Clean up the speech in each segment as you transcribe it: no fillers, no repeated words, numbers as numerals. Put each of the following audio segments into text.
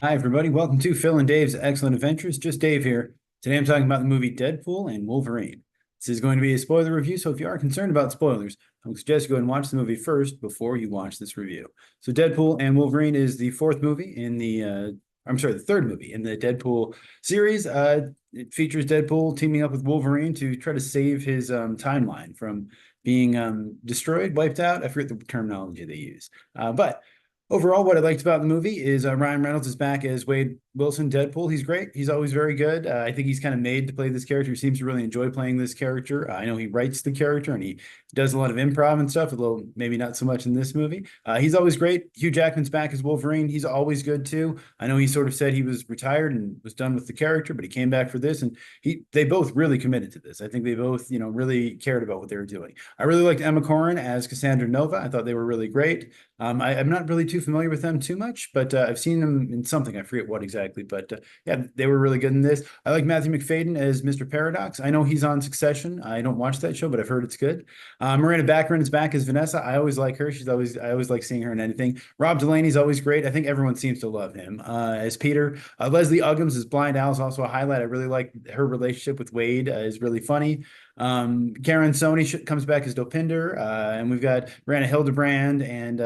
Hi, everybody. Welcome to Phil and Dave's Excellent Adventures. Just Dave here. Today I'm talking about the movie Deadpool and Wolverine. This is going to be a spoiler review, so if you are concerned about spoilers, I would suggest you go and watch the movie first before you watch this review. So Deadpool and Wolverine is the fourth movie in the third movie in the Deadpool series. It features Deadpool teaming up with Wolverine to try to save his timeline from being destroyed, wiped out. I forget the terminology they use. But overall, what I liked about the movie is Ryan Reynolds is back as Wade Wilson, Deadpool. He's great. He's always very good. I think he's kind of made to play this character. He seems to really enjoy playing this character. I know he writes the character and he does a lot of improv and stuff, although maybe not so much in this movie. He's always great. Hugh Jackman's back as Wolverine. He's always good too. I know he sort of said he was retired and was done with the character, but he came back for this, and they both really committed to this. I think they both, really cared about what they were doing. I really liked Emma Corrin as Cassandra Nova. I thought they were really great. I'm not really too familiar with them too much, but I've seen them in something. I forget what exactly, but yeah, they were really good in this. I like Matthew Macfadyen as Mr. Paradox. I know he's on Succession. I don't watch that show, but I've heard it's good. Morena Baccarin is back as Vanessa. I always like her. I always like seeing her in anything. Rob Delaney's always great. I think everyone seems to love him as Peter. Leslie Uggams as Blind Al is also a highlight. I really like her relationship with Wade. Is really funny. Karen Sony comes back as Dopinder, and we've got Rana Hildebrand and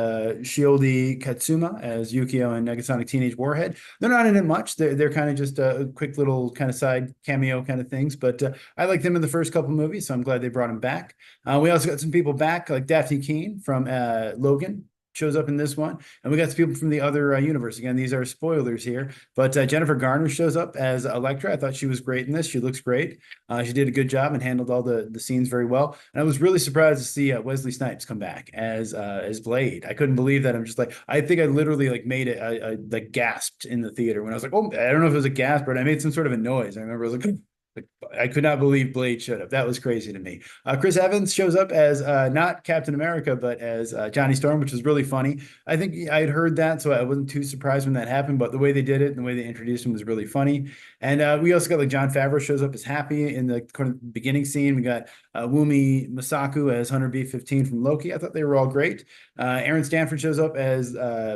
Shiodi Katsuma as Yukio and Negasonic Teenage Warhead. They're not in it much. They're kind of just quick little kind of side cameo kind of things, but I like them in the first couple movies, so I'm glad they brought them back. We also got some people back, like Daphne Keane from Logan. Shows up in this one, and we got some people from the other universe. Again, these are spoilers here, but Jennifer Garner shows up as Elektra. I thought she was great in this. She looks great. She did a good job and handled all the scenes very well. And I was really surprised to see Wesley Snipes come back as Blade. I couldn't believe that. I'm just like, I think I literally like made it. I like gasped in the theater when I was like, oh, I don't know if it was a gasp, but I made some sort of a noise. I remember I was like, I could not believe Blade showed up. That was crazy to me. Chris Evans shows up as not Captain America, but as Johnny Storm, which was really funny. I think I had heard that, so I wasn't too surprised when that happened. But the way they did it and the way they introduced him was really funny. And we also got like Jon Favreau shows up as Happy in the kind of beginning scene. We got Wumi Masaku as Hunter B-15 from Loki. I thought they were all great. Aaron Stanford shows up as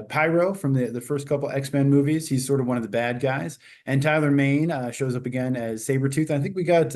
Pyro from the first couple X-Men movies. He's sort of one of the bad guys. And Tyler Mane shows up again as Sabretooth. I think we got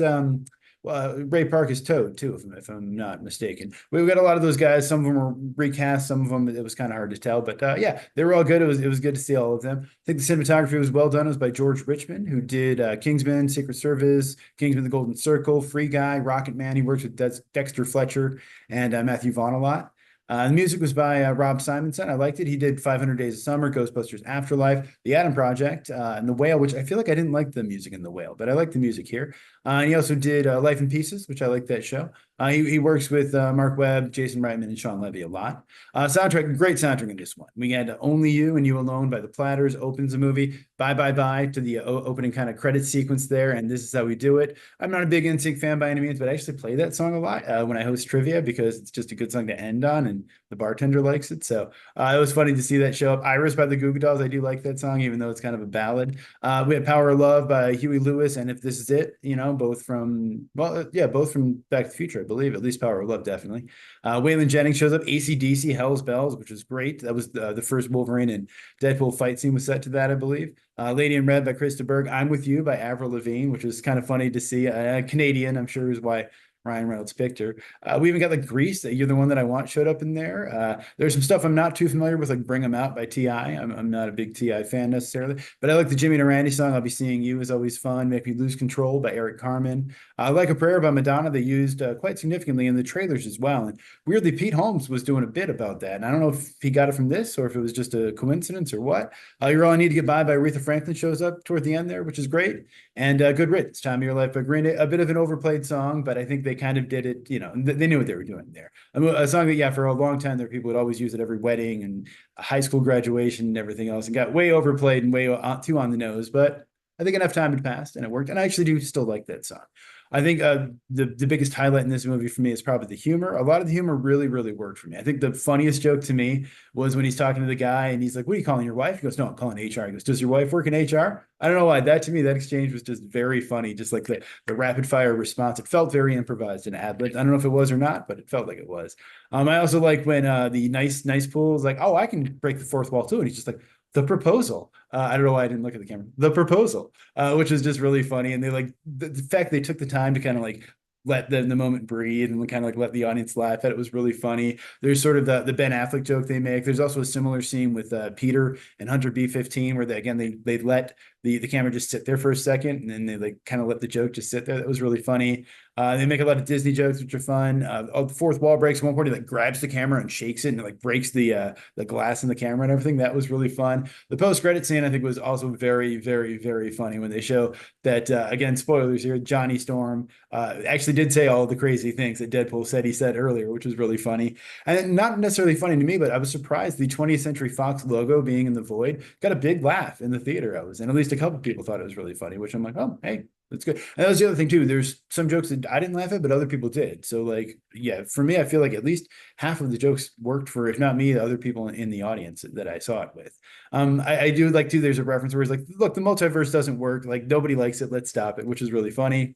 Ray Park as Toad too, if I'm not mistaken. We've got a lot of those guys. Some of them were recast. Some of them it was kind of hard to tell. But yeah, they were all good. It was good to see all of them. I think the cinematography was well done. It was by George Richmond, who did Kingsman, Secret Service, Kingsman: The Golden Circle, Free Guy, Rocket Man. He works with Dexter Fletcher and Matthew Vaughn a lot. The music was by Rob Simonson. I liked it. He did 500 Days of Summer, Ghostbusters Afterlife, The Atom Project, and The Whale, which I feel like I didn't like the music in The Whale, but I like the music here. And he also did Life in Pieces, which I like that show. He works with Mark Webb, Jason Reitman, and Shawn Levy a lot. Soundtrack, great soundtrack in this one. We had Only You and You Alone by The Platters opens the movie. Bye Bye Bye to the opening kind of credit sequence there, and This Is How We Do It. I'm not a big NSYNC fan by any means, but I actually play that song a lot when I host trivia because it's just a good song to end on, and the bartender likes it. So it was funny to see that show up. Iris by the Goo Goo Dolls. I do like that song, even though it's kind of a ballad. We had Power of Love by Huey Lewis and If This Is It, both from Back to the Future, I believe, at least Power of Love, definitely. Waylon Jennings shows up, AC/DC, Hell's Bells, which was great. That was the first Wolverine and Deadpool fight scene was set to that, I believe. Lady in Red by Krista Berg. I'm With You by Avril Lavigne, which was kind of funny to see. Canadian, I'm sure is why Ryan Reynolds picked her. We even got like Grease, You're the One That I Want showed up in there. There's some stuff I'm not too familiar with, like Bring 'Em Out by T.I. I'm not a big T.I. fan necessarily, but I like the Jimmy and Randy song, I'll Be Seeing You is always fun. Make Me Lose Control by Eric Carmen. Like a Prayer by Madonna, they used quite significantly in the trailers as well. And weirdly, Pete Holmes was doing a bit about that. And I don't know if he got it from this or if it was just a coincidence or what. You're All I Need to Get By Aretha Franklin shows up toward the end there, which is great. And Good Riddance, Time of Your Life by Green Day. A bit of an overplayed song, but I think they kind of did it, they knew what they were doing there. A song that, yeah, for a long time there, people would always use at every wedding and high school graduation and everything else, and got way overplayed and way too on the nose. But I think enough time had passed and it worked. And I actually do still like that song. I think the biggest highlight in this movie for me is probably the humor. A lot of the humor really, really worked for me. I think the funniest joke to me was when he's talking to the guy and he's like, "What are you calling your wife?" He goes, "No, I'm calling HR." He goes, "Does your wife work in HR?" I don't know why. That to me, that exchange was just very funny. Just like the rapid fire response. It felt very improvised and ad-libbed. I don't know if it was or not, but it felt like it was. I also like when the nice pool is like, "Oh, I can break the fourth wall too." And he's just like, The proposal. I don't know why I didn't look at the camera. The proposal, which is just really funny. And they like the fact they took the time to kind of like let the moment breathe and kind of like let the audience laugh at it was really funny. There's sort of the Ben Affleck joke they make. There's also a similar scene with Peter and Hunter B-15 where they let the camera just sit there for a second and then they like kind of let the joke just sit there. That was really funny. They make a lot of Disney jokes, which are fun. The fourth wall breaks. At one point, he like grabs the camera and shakes it and it like breaks the glass in the camera and everything. That was really fun. The post-credit scene, I think, was also very, very, very funny when they show that, again, spoilers here, Johnny Storm actually did say all the crazy things that Deadpool said he said earlier, which was really funny. And not necessarily funny to me, but I was surprised the 20th Century Fox logo being in the void got a big laugh in the theater I was in. At least a couple people thought it was really funny, which I'm like, oh, hey, that's good. And that was the other thing too. There's some jokes that I didn't laugh at, but other people did. So like, yeah, for me, I feel like at least half of the jokes worked for, if not me, the other people in the audience that I saw it with. I do like too, there's a reference where it's like, look, the multiverse doesn't work. Like nobody likes it. Let's stop it, which is really funny.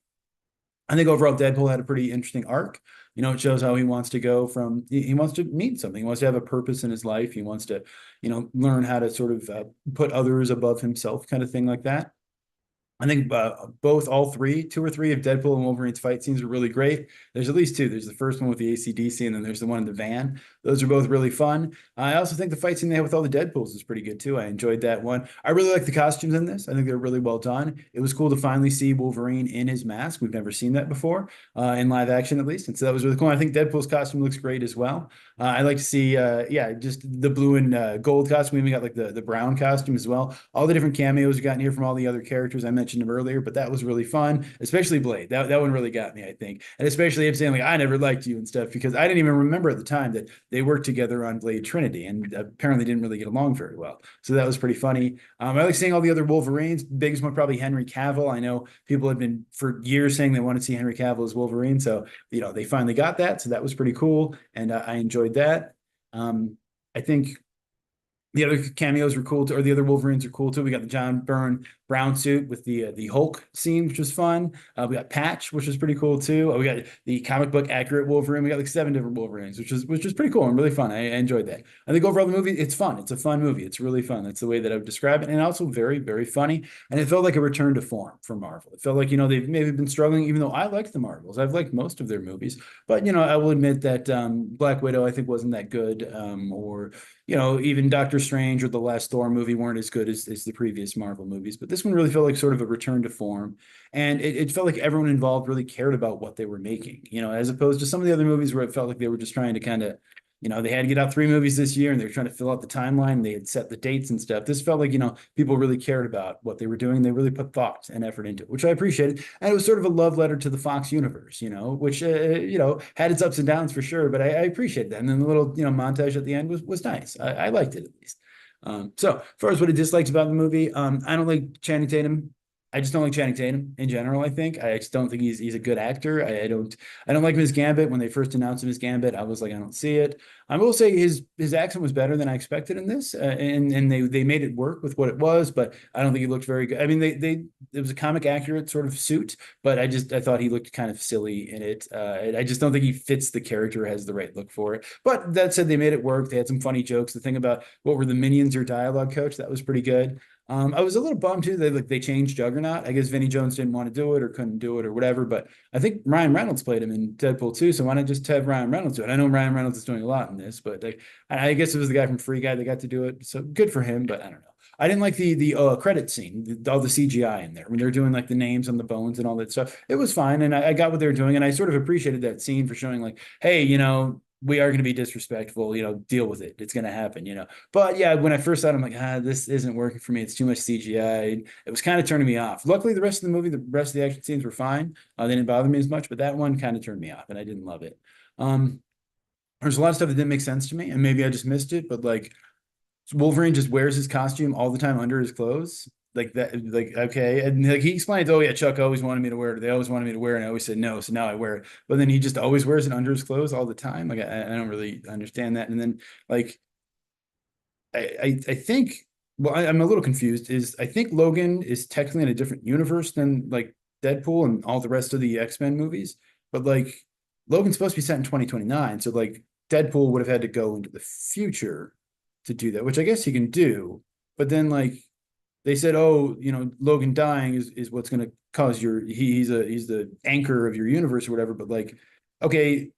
I think overall Deadpool had a pretty interesting arc. You know, it shows how he wants to go from, he wants to mean something. He wants to have a purpose in his life. He wants to, learn how to sort of put others above himself, kind of thing like that. I think two or three of Deadpool and Wolverine's fight scenes are really great. There's at least two. There's the first one with the AC/DC, and then there's the one in the van. Those are both really fun. I also think the fight scene they have with all the Deadpools is pretty good too. I enjoyed that one. I really like the costumes in this. I think they're really well done. It was cool to finally see Wolverine in his mask. We've never seen that before, in live action at least. And so that was really cool. I think Deadpool's costume looks great as well. I like to see, just the blue and gold costume. We even got like the brown costume as well. All the different cameos we got in here from all the other characters I mentioned him earlier, but that was really fun, especially Blade. That one really got me, I think. And especially him saying like, I never liked you and stuff, because I didn't even remember at the time that they worked together on Blade Trinity and apparently didn't really get along very well. So that was pretty funny. I like seeing all the other Wolverines. Biggest one probably Henry Cavill. I know people have been for years saying they want to see Henry Cavill as Wolverine. So, they finally got that. So that was pretty cool. And I enjoyed that. I think the other cameos were cool too, or the other Wolverines are cool too. We got the John Byrne brown suit with the Hulk scene, which was fun. We got Patch, which was pretty cool too. We got the comic book accurate Wolverine. We got like 7 different Wolverines, which is pretty cool and really fun. I enjoyed that. I think overall the movie, it's fun. It's a fun movie. It's really fun. That's the way that I would describe it, and also very, very funny. And it felt like a return to form for Marvel. It felt like they've maybe been struggling, even though I liked the Marvels. I've liked most of their movies, but I will admit that Black Widow I think wasn't that good, or even Doctor Strange or the last Thor movie weren't as good as the previous Marvel movies. But this one really felt like sort of a return to form. And it felt like everyone involved really cared about what they were making, as opposed to some of the other movies where it felt like they were just trying to kind of, they had to get out 3 movies this year and they were trying to fill out the timeline. They had set the dates and stuff. This felt like, people really cared about what they were doing. They really put thought and effort into it, which I appreciated. And it was sort of a love letter to the Fox universe, which, had its ups and downs for sure, but I appreciated that. And then the little, montage at the end was nice. I liked it at least. So as far as what I disliked about the movie, I don't like Channing Tatum. I just don't like Channing Tatum in general. I think I just don't think he's a good actor. I don't like him as Gambit. When they first announced him as Gambit, I was like, I don't see it. I will say his accent was better than I expected in this, and they made it work with what it was. But I don't think he looked very good. I mean, it was a comic accurate sort of suit, but I thought he looked kind of silly in it. I just don't think he fits the character, has the right look for it. But that said, they made it work. They had some funny jokes. The thing about what were the minions or dialogue coach, that was pretty good. I was a little bummed too that they changed Juggernaut. I guess Vinnie Jones didn't want to do it or couldn't do it or whatever, but I think Ryan Reynolds played him in Deadpool too. So why not just have Ryan Reynolds do it? I know Ryan Reynolds is doing a lot in this, but I guess it was the guy from Free Guy that got to do it. So good for him, but I don't know. I didn't like the credit scene, all the CGI in there when they're doing like the names on the bones and all that stuff. It was fine, and I got what they were doing, and I sort of appreciated that scene for showing like, hey, we are going to be disrespectful, deal with it. It's going to happen, But yeah, when I first saw it, I'm like, this isn't working for me. It's too much CGI. It was kind of turning me off. Luckily, the rest of the movie, the rest of the action scenes were fine. They didn't bother me as much, but that one kind of turned me off, and I didn't love it. There's a lot of stuff that didn't make sense to me, and maybe I just missed it, but like Wolverine just wears his costume all the time under his clothes. Like that, like, okay. And like he explains, oh yeah, Chuck always wanted me to wear it. They always wanted me to wear it. And I always said no. So now I wear it. But then he just always wears it under his clothes all the time. Like I don't really understand that. And then like I think, well, I'm a little confused, I think Logan is technically in a different universe than like Deadpool and all the rest of the X-Men movies. But like Logan's supposed to be set in 2029. So like Deadpool would have had to go into the future to do that, which I guess he can do. but then like they said, oh, Logan dying is what's going to cause he's the anchor of your universe or whatever. But like, okay,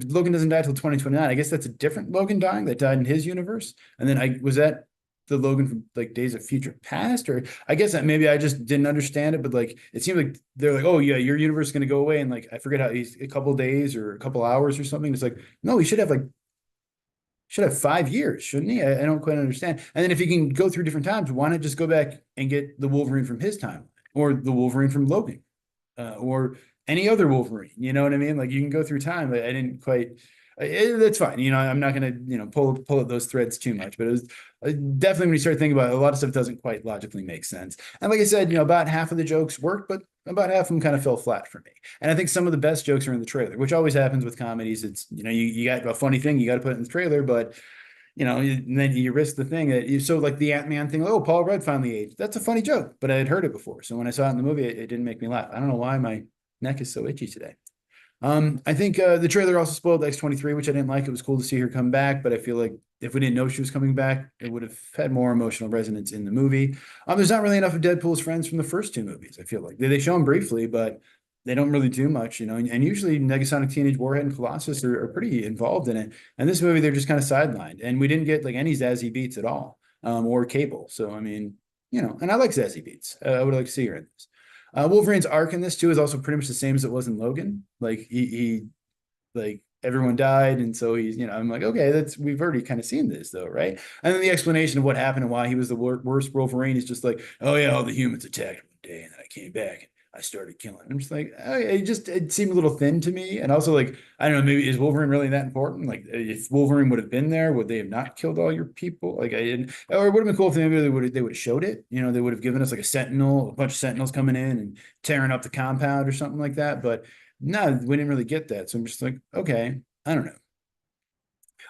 Logan doesn't die till 2029. I guess that's a different Logan dying that died in his universe. And then I was that the Logan from like Days of Future Past, or I guess that maybe I just didn't understand it, but like it seemed like they're like, oh yeah, your universe is gonna go away, and like I forget how he's a couple days or a couple hours or something. It's like, no, he should have 5 years, shouldn't he? I don't quite understand. And then if he can go through different times, why not just go back and get the Wolverine from his time or the Wolverine from Logan, or any other Wolverine? You know what I mean? Like you can go through time. I didn't quite. That's fine. I'm not gonna pull at those threads too much. But it was definitely when you start thinking about it, a lot of stuff doesn't quite logically make sense. And like I said, about half of the jokes worked, but about half of them kind of fell flat for me. And I think some of the best jokes are in the trailer, which always happens with comedies. It's you got a funny thing, you got to put it in the trailer, but and then you risk the thing that so like the Ant-Man thing. Oh, Paul Rudd finally aged. That's a funny joke, but I had heard it before. So when I saw it in the movie, it didn't make me laugh. I don't know why my neck is so itchy today. I think the trailer also spoiled X-23, which I didn't like. It was cool to see her come back, but I feel like if we didn't know she was coming back, it would have had more emotional resonance in the movie. There's not really enough of Deadpool's friends from the first two movies. I feel like they show them briefly, but they don't really do much, and usually Negasonic Teenage Warhead and Colossus are pretty involved in it. And this movie, they're just kind of sidelined, and we didn't get like any Zazie Beetz at all, or Cable. So I mean, and I like Zazie Beetz. I would like to see her in this. Wolverine's arc in this too is also pretty much the same as it was in Logan. Like he like everyone died, and so he's I'm like, okay, we've already kind of seen this though, right? And then the explanation of what happened and why he was the worst Wolverine is just like, oh yeah, all the humans attacked one day, and then I came back and I started killing. I'm just like, oh, it seemed a little thin to me, and also like I don't know, maybe is Wolverine really that important? Like if Wolverine would have been there, would they have not killed all your people? Like I didn't, or it would have been cool if maybe they would have showed it. They would have given us like a bunch of Sentinels coming in and tearing up the compound or something like that. But no, we didn't really get that. So I'm just like, okay, I don't know.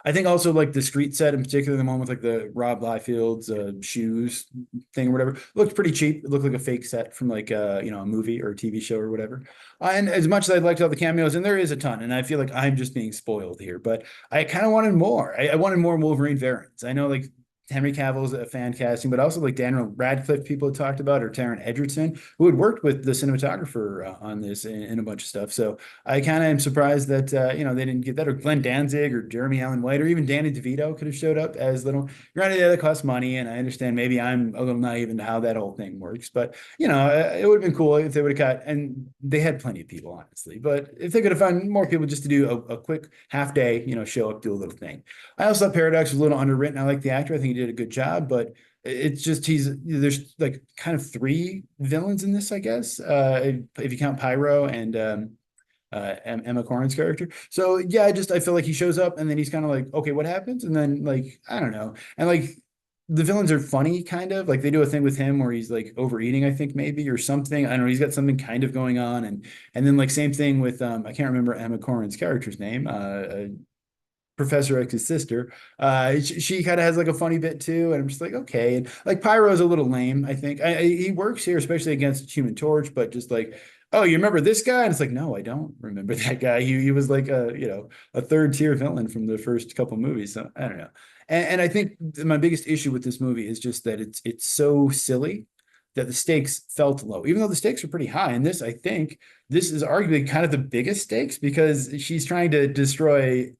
I think also like the street set in particular, the one with like the Rob Liefeld's shoes thing or whatever, looked pretty cheap. It looked like a fake set from like a movie or a TV show or whatever. And as much as I'd liked all the cameos, and there is a ton, and I feel like I'm just being spoiled here, but I kind of wanted more. I wanted more Wolverine variants. I know like Henry Cavill's a fan casting, but also like Daniel Radcliffe people had talked about, or Taron Egerton, who had worked with the cinematographer on this and a bunch of stuff. So I kind of am surprised that they didn't get that, or Glenn Danzig or Jeremy Allen White or even Danny DeVito could have showed up as little. Granted, that costs money, and I understand maybe I'm a little naive into how that whole thing works, but it would have been cool if they would have cut, and they had plenty of people, honestly. But if they could have found more people just to do a quick half day, show up, do a little thing. I also thought Paradox was a little underwritten. I like the actor. I think he did a good job, but it's just there's like kind of three villains in this, I guess, if you count Pyro and Emma Corrin's character. So yeah, I feel like he shows up and then he's kind of like, okay, what happens? And then like I don't know, and like the villains are funny, kind of like they do a thing with him where he's like overeating, I think maybe, or something. I don't know. He's got something kind of going on, and then like same thing with I can't remember Emma Corrin's character's name. Professor X's sister. She kind of has like a funny bit too, and I'm just like, okay. And like Pyro is a little lame, I think. He works here, especially against Human Torch, but just like, oh, you remember this guy? And it's like, no, I don't remember that guy. He was like a third tier villain from the first couple movies. So I don't know. And I think my biggest issue with this movie is just that it's so silly that the stakes felt low, even though the stakes are pretty high. And I think this is arguably kind of the biggest stakes, because she's trying to destroy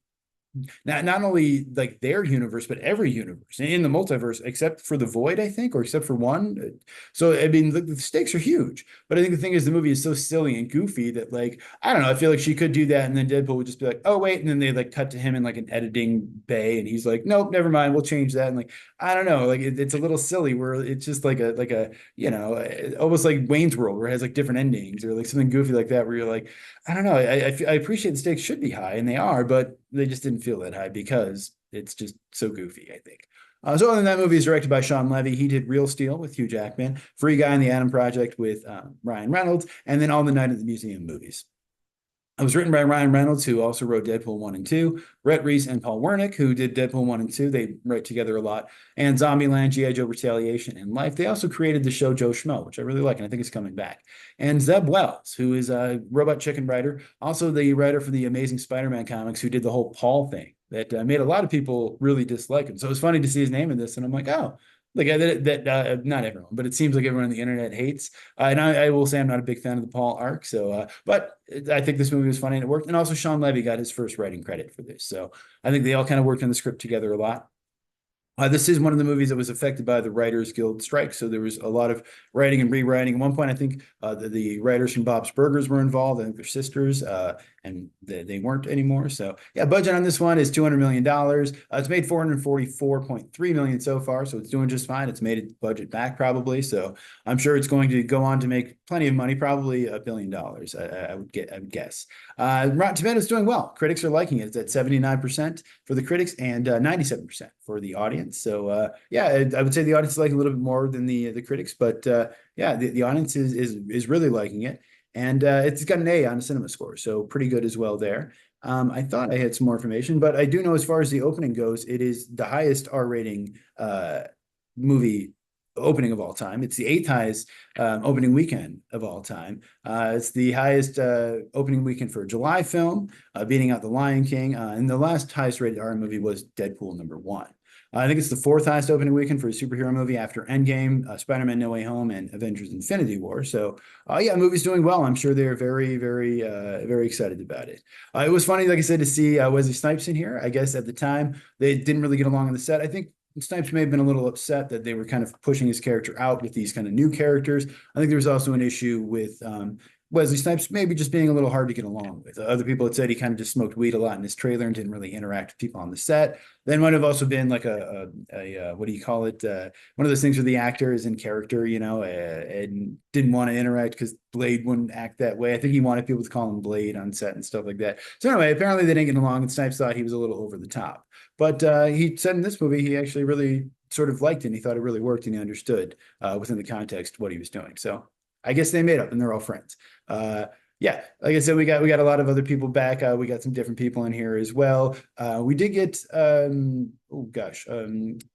not only like their universe, but every universe in the multiverse, except for the Void, I think, or except for one. So I mean, the stakes are huge. But I think the thing is, the movie is so silly and goofy that, like, I don't know. I feel like she could do that, and then Deadpool would just be like, "Oh wait," and then they like cut to him in like an editing bay, and he's like, "Nope, never mind. We'll change that." And like, I don't know, like it's a little silly where it's just like a almost like Wayne's World, where it has like different endings, or like something goofy like that, where you're like, I don't know. I appreciate the stakes should be high, and they are, but they just didn't feel that high because it's just so goofy, I think. So other than that, movie is directed by Shawn Levy. He did Real Steel with Hugh Jackman, Free Guy and the Atom Project with Ryan Reynolds, and then All the Night at the Museum movies. It was written by Ryan Reynolds, who also wrote Deadpool 1 and 2, Rhett Reese and Paul Wernick, who did Deadpool 1 and 2. They write together a lot. And Zombieland, G.I. Joe Retaliation, and Life. They also created the show Joe Schmo, which I really like, and I think it's coming back. And Zeb Wells, who is a Robot Chicken writer, also the writer for the Amazing Spider-Man comics, who did the whole Paul thing that made a lot of people really dislike him. So it was funny to see his name in this, and I'm like, oh, like not everyone, but it seems like everyone on the internet hates. And I will say I'm not a big fan of the Paul arc. So, but I think this movie was funny and it worked. And also Shawn Levy got his first writing credit for this. So I think they all kind of worked on the script together a lot. This is one of the movies that was affected by the Writers Guild strike. So there was a lot of writing and rewriting. At one point, I think the writers from Bob's Burgers were involved. I think they're sisters, and they weren't anymore. So yeah, budget on this one is $200 million. It's made 444.3 million so far, so it's doing just fine. It's made its budget back probably. So I'm sure it's going to go on to make plenty of money, probably $1 billion. I would guess. Rotten Tomatoes doing well. Critics are liking it. It's at 79% for the critics and 97% for the audience. So yeah, I would say the audience is liking a little bit more than the critics, but yeah, the audience is really liking it, and it's got an A on the cinema score, so pretty good as well there. I thought I had some more information, but I do know as far as the opening goes, it is the highest R rating movie opening of all time. It's the eighth highest opening weekend of all time. It's the highest opening weekend for a July film, beating out The Lion King. And the last highest rated R movie was Deadpool #1. I think it's the fourth highest opening weekend for a superhero movie after Endgame, Spider-Man No Way Home, and Avengers Infinity War. So, yeah, movie's doing well. I'm sure they're very, very, very excited about it. It was funny, like I said, to see Wesley Snipes in here. I guess at the time, they didn't really get along on the set. I think Snipes may have been a little upset that they were kind of pushing his character out with these kind of new characters. I think there was also an issue with Wesley Snipes maybe just being a little hard to get along with. Other people had said he kind of just smoked weed a lot in his trailer and didn't really interact with people on the set. Then might have also been like a what do you call it? One of those things where the actor is in character, and didn't want to interact because Blade wouldn't act that way. I think he wanted people to call him Blade on set and stuff like that. So anyway, apparently they didn't get along, and Snipes thought he was a little over the top. But he said in this movie he actually really sort of liked it, and he thought it really worked, and he understood within the context what he was doing. So I guess they made up, and they're all friends. Yeah, like I said, we got a lot of other people back. We got some different people in here as well. We did get the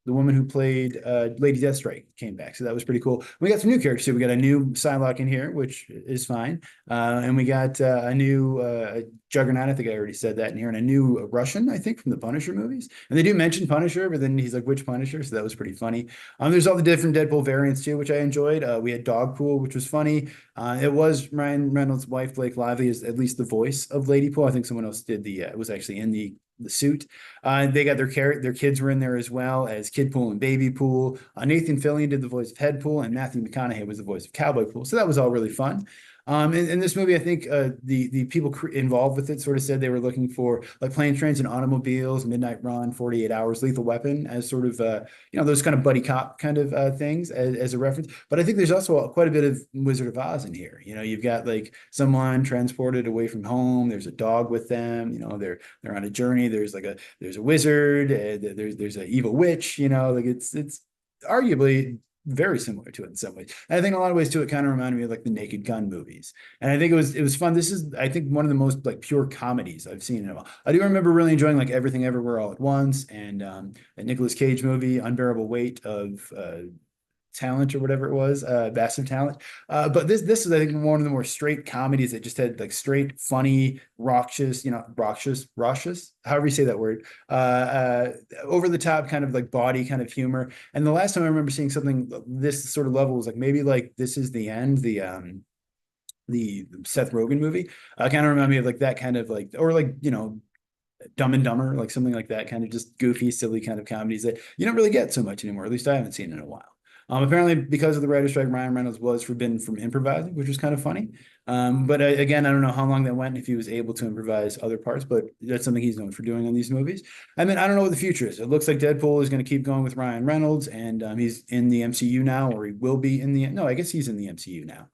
woman who played Lady Deathstrike came back, so that was pretty cool. We got some new characters too. We got a new Psylocke in here, which is fine, and we got a new Juggernaut. I think I already said that in here, and a new Russian, I think, from the Punisher movies. And they do mention Punisher, but then he's like, "Which Punisher?" So that was pretty funny. There's all the different Deadpool variants too, which I enjoyed. We had Dogpool, which was funny. It was Ryan Reynolds' wife, Blake Lively, is at least the voice of Ladypool. I think someone else did it was actually in the suit. They got their kids were in there as well as Kidpool and Babypool. Nathan Fillion did the voice of Headpool, and Matthew McConaughey was the voice of Cowboypool. So that was all really fun. In this movie, I think the people involved with it sort of said they were looking for like Planes, Trains, and Automobiles, Midnight Run, 48 Hours, Lethal Weapon as sort of those kind of buddy cop kind of things as a reference. But I think there's also quite a bit of Wizard of Oz in here. You've got like someone transported away from home. There's a dog with them. They're on a journey. There's a wizard. There's an evil witch. Like it's arguably very similar to it in some ways. And I think in a lot of ways too, it kind of reminded me of like the Naked Gun movies. And I think it was fun. This is, I think, one of the most like pure comedies I've seen in a while. I do remember really enjoying like Everything Everywhere All at Once and a Nicolas Cage movie, Unbearable Weight of Talent or whatever it was, Massive Talent. But this is, I think, one of the more straight comedies that just had like straight, funny, raucous, however you say that word, over the top kind of like body kind of humor. And the last time I remember seeing something this sort of level was like maybe like This Is the End, the Seth Rogen movie. Kind of remind me of like that kind of like, or like, Dumb and Dumber, like something like that, kind of just goofy, silly kind of comedies that you don't really get so much anymore. At least I haven't seen in a while. Apparently, because of the writer's strike, Ryan Reynolds was forbidden from improvising, which was kind of funny. But again, I don't know how long that went, if he was able to improvise other parts, but that's something he's known for doing on these movies. I mean, I don't know what the future is. It looks like Deadpool is going to keep going with Ryan Reynolds, and he's in the MCU now, or he will be in no, I guess he's in the MCU now.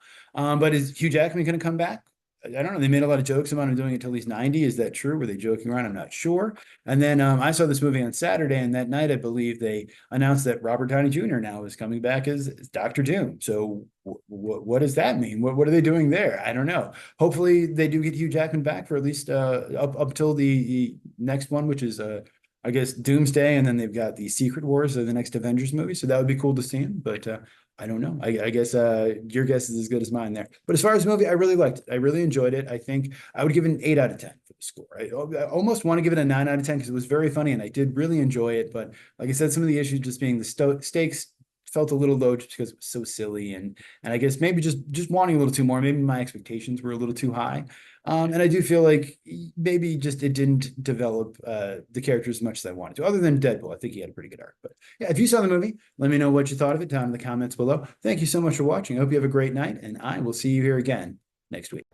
But is Hugh Jackman going to come back? I don't know. They made a lot of jokes about him doing it till he's 90. Is that true? Were they joking around? I'm not sure. And then I saw this movie on Saturday, and that night I believe they announced that Robert Downey Jr. now is coming back as Dr. Doom. So what does that mean? What are they doing there? I don't know. Hopefully they do get Hugh Jackman back for at least up till the next one, which is I guess Doomsday, and then they've got the Secret Wars of the next Avengers movie. So that would be cool to see him. But I don't know. I guess your guess is as good as mine there. But as far as the movie, I really liked it. I really enjoyed it. I think I would give it an 8 out of 10 for the score. I almost want to give it a 9 out of 10 because it was very funny and I did really enjoy it. But like I said, some of the issues just being the stakes felt a little low just because it was so silly, and I guess maybe just wanting a little too more. Maybe my expectations were a little too high. And I do feel like maybe just it didn't develop the character as much as I wanted to. Other than Deadpool, I think he had a pretty good arc. But yeah, if you saw the movie, let me know what you thought of it down in the comments below. Thank you so much for watching. I hope you have a great night, and I will see you here again next week.